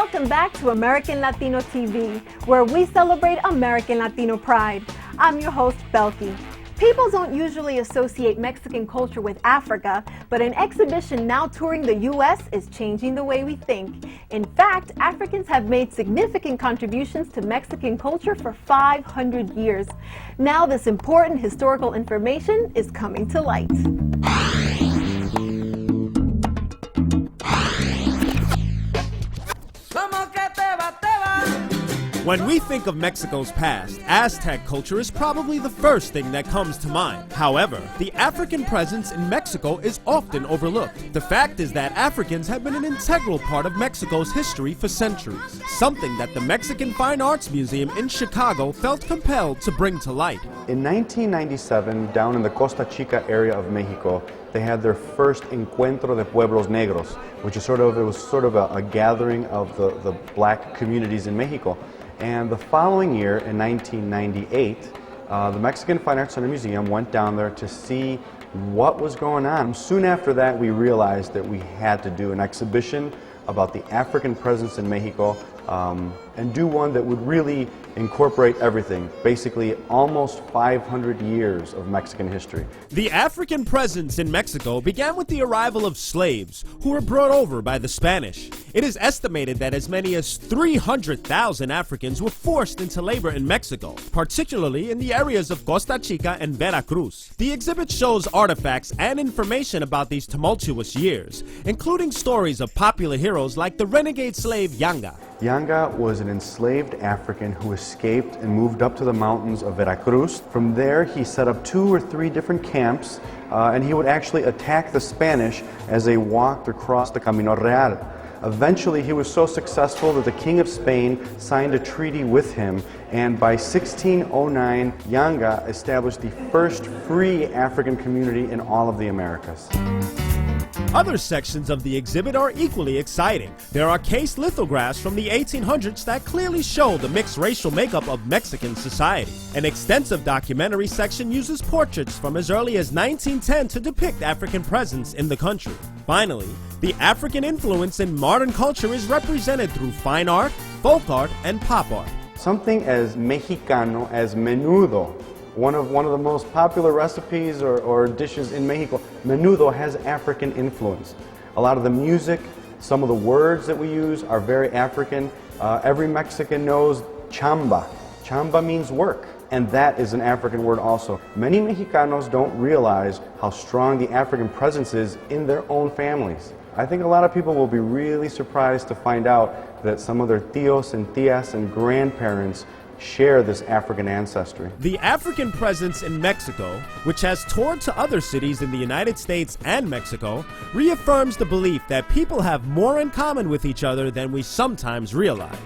Welcome back to American Latino TV, where we celebrate American Latino pride. I'm your host, Belky. People don't usually associate Mexican culture with Africa, but an exhibition now touring the U.S. is changing the way we think. In fact, Africans have made significant contributions to Mexican culture for 500 years. Now this important historical information is coming to light. When we think of Mexico's past, Aztec culture is probably the first thing that comes to mind. However, the African presence in Mexico is often overlooked. The fact is that Africans have been an integral part of Mexico's history for centuries, something that the Mexican Fine Arts Museum in Chicago felt compelled to bring to light. In 1997, down in the Costa Chica area of Mexico, they had their first Encuentro de Pueblos Negros, which is sort of a gathering of the black communities in Mexico. And the following year, in 1998, the Mexican Fine Arts Center Museum went down there to see what was going on. Soon after that, we realized that we had to do an exhibition about the African presence in Mexico, and do one that would really incorporate everything, basically almost 500 years of Mexican history. The African presence in Mexico began with the arrival of slaves who were brought over by the Spanish. It is estimated that as many as 300,000 Africans were forced into labor in Mexico, particularly in the areas of Costa Chica and Veracruz. The exhibit shows artifacts and information about these tumultuous years, including stories of popular heroes like the renegade slave Yanga. Yanga was an enslaved African who escaped and moved up to the mountains of Veracruz. From there, he set up 2 or 3 different camps, and he would actually attack the Spanish as they walked across the Camino Real. Eventually, he was so successful that the King of Spain signed a treaty with him, and by 1609, Yanga established the first free African community in all of the Americas. Other sections of the exhibit are equally exciting. There are case lithographs from the 1800s that clearly show the mixed racial makeup of Mexican society. An extensive documentary section uses portraits from as early as 1910 to depict African presence in the country. Finally, the African influence in modern culture is represented through fine art, folk art, and pop art. Something as Mexicano as menudo, one of the most popular recipes or dishes in Mexico. Menudo has African influence. A lot of the music, some of the words that we use are very African. Every Mexican knows chamba. Chamba means work, and that is an African word also. Many Mexicanos don't realize how strong the African presence is in their own families. I think a lot of people will be really surprised to find out that some of their tios and tias and grandparents share this African ancestry. The African presence in Mexico, which has toured to other cities in the United States and Mexico, reaffirms the belief that people have more in common with each other than we sometimes realize.